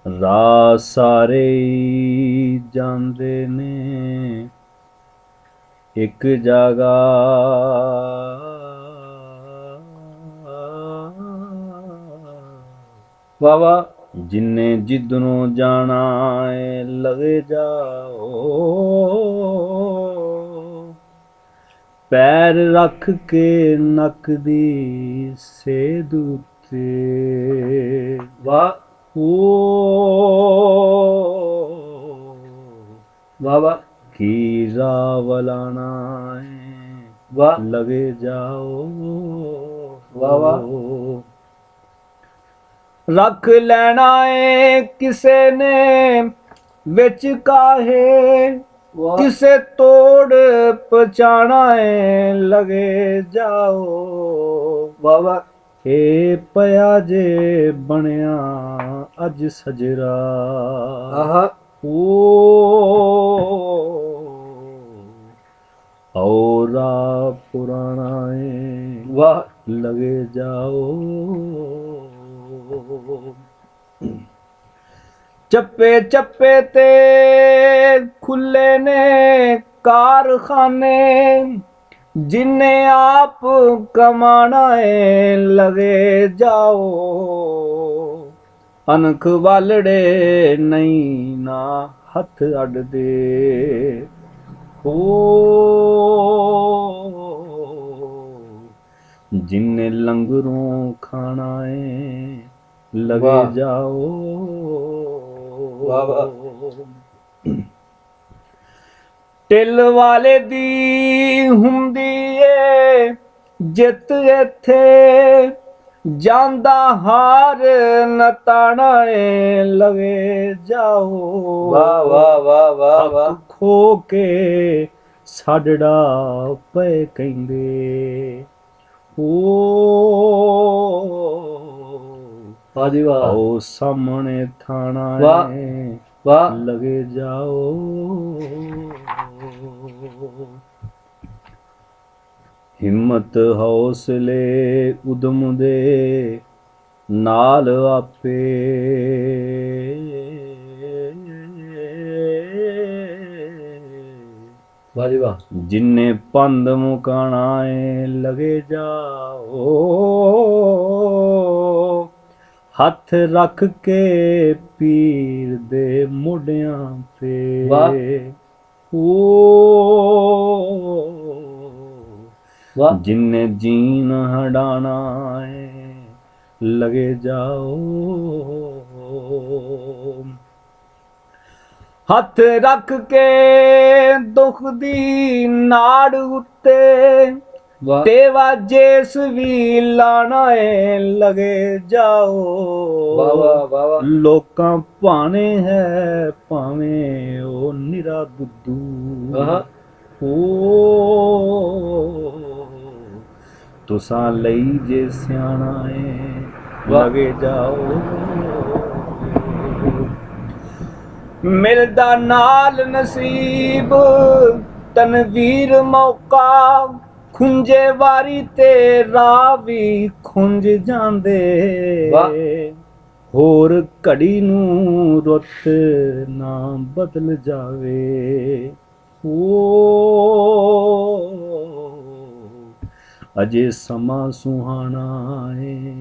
ਰਾਹ ਸਾਰੇ ਹੀ ਜਾਂਦੇ ਨੇ ਇੱਕ ਜਗ੍ਹਾ ਵਾਹ ਵਾਹ। ਜਿੰਨੇ ਜਿੱਧਰੋਂ ਜਾਣਾ ਏ ਲਗੇ ਜਾਓ ਪੈਰ ਰੱਖ ਕੇ ਨੱਕ ਦੀ ਸੇਧ ਉੱਤੇ ਵਾਹ ਵਾਹ ਵਾਹ। ਕੀ ਰਾਹ ਵਲਾਣਾ ਏ ਵਾਹ ਲਗੇ ਜਾਓ ਵਾਹ ਵਾਹ। ਰੱਖ ਲੈਣਾ ਏ ਕਿਸੇ ਨੇ ਵਿੱਚ ਕਾਹੇ ਵਾਹ ਕਿਸੇ ਤੋੜ ਪਹੁੰਚਾਣਾ ਏ ਲਗੇ ਜਾਓ ਵਾਹ ਵਾਹ। ਏ ਪਿਆ ਜੇ ਬਣਿਆ ਅੱਜ ਸਜਰਾ ਆਹਾ ਔਰਾ ਪੁਰਾਣਾ ਏ ਵਾਹ ਲਗੇ ਜਾਓ ਚੱਪੇ ਚੱਪੇ ਤੇ ਖੁੱਲੇ ਨੇ ਕਾਰਖਾਨੇ ਜਿੰਨੇ ਆਪ ਕਮਾਣਾ ਏ ਲਗੇ ਜਾਓ ਅਨਖ ਵਾਲੜੇ ਨਹੀਂ ਨਾ ਹੱਥ ਅੱਡਦੇ ਜਿੰਨੇ ਲੰਗਰੋਂ ਖਾਣਾ ਏ ਲਗੇ ਵਾਹ। ਜਾਓ ਵਾਹ ਵਾਹ। ਟਿਲ ਵਾਲੇ ਦੀ ਹੁੰਦੀ ਏ ਜਿੱਤ ਇੱਥੇ ਜਾਂਦਾ ਹਾਰ ਨਤਾਣਾ ਏ ਲਗੇ ਜਾਓ ਵਾਹ ਵਾਹ ਵਾਹ ਵਾਹ ਵਾਹ। ਹੱਕ ਖੋ ਕੇ ਸਾਡੜਾ ਪਏ ਕਹਿੰਦੇ ਵਾਹ ਜੀ ਵਾਹ। ਆਓ ਸਾਹਮਣੇ ਥਾਣਾ ਵਾਹ ਏ ਵਾਹ ਲਗੇ ਜਾਓ ਹਿੰਮਤ ਹੌਸਲੇ ਉਦਮ ਦੇ ਨਾਲ ਆਪੇ ਵਾਹ ਜੀ ਵਾਹ। ਜਿੰਨੇ ਪੰਧ ਮੁਕਾਣਾ ਏ ਲਗੇ ਜਾਓ ਹੱਥ ਰੱਖ ਕੇ ਪੀਰ ਦੇ ਮੋਢਿਆਂ ਤੇ ਵਾਹ ਵਾਹ। ਜਿੰਨੇ ਜੀਨ ਹਡਾਣਾ ਏ ਲਗੇ ਜਾਓ ਹੱਥ ਰੱਖ ਕੇ ਦੁੱਖ ਦੀ ਨਾੜ ਉੱਤੇ ਵਾਹ ਤੇਵਾ ਜੇਸ ਵੀ ਲਾਣਾ ਏ ਲਗੇ ਜਾਓ ਵਾਹ ਵਾਹ ਵਾਹ। ਲੋਕਾਂ ਭਾਣੇ ਹੈ ਭਾਵੇਂ ਉਹ ਨਿਰਾ ਬੁੱਧੂ ਆਹਾ ਤੁਸਾਂ ਲਈ ਜੇ ਸਿਆਣਾ ਏ ਵਾਹ। ਲਗੇ ਜਾਓ ਮਿਲਦਾ ਨਾਲ ਨਸੀਬ ਤਨਵੀਰ ਮੌਕਾ ਖੁੰਝੇ ਵਾਰੀ ਤੇ ਰਾਹ ਵੀ ਖੁੰਝ ਜਾਂਦੇ ਵਾਹ। ਹੋਰ ਘੜੀ ਨੂੰ ਰੁੱਤ ਨਾ ਬਦਲ ਜਾਵੇ ਅਜੇ ਸਮਾਂ ਸੁਹਾਣਾ ਏ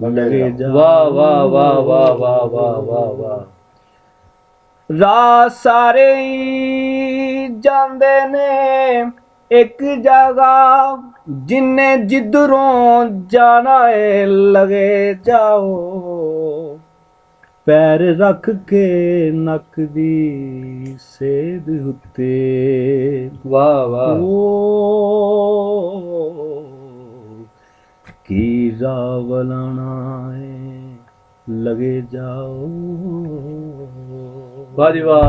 ਲਗੇ ਜਾ ਵਾਹ ਵਾਹ ਵਾਹ ਵਾਹ ਵਾਹ ਵਾਹ ਵਾਹ ਵਾਹ। ਰਾਹ ਸਾਰੇ ਹੀ ਜਾਂਦੇ ਨੇ ਇੱਕ ਜਗ੍ਹਾ ਜਿੰਨੇ ਜਿੱਧਰੋਂ ਜਾਣਾ ਏ ਲਗੇ ਜਾਓ ਪੈਰ ਰੱਖ ਕੇ ਨੱਕ ਦੀ ਸੇਧ ਉੱਤੇ ਵਾਹ ਵਾਹ। ਕੀ ਰਾਹ ਵਲਾਣਾ ਏ ਲਗੇ ਜਾਓ ਵਾਹ ਜੀ ਵਾਹ।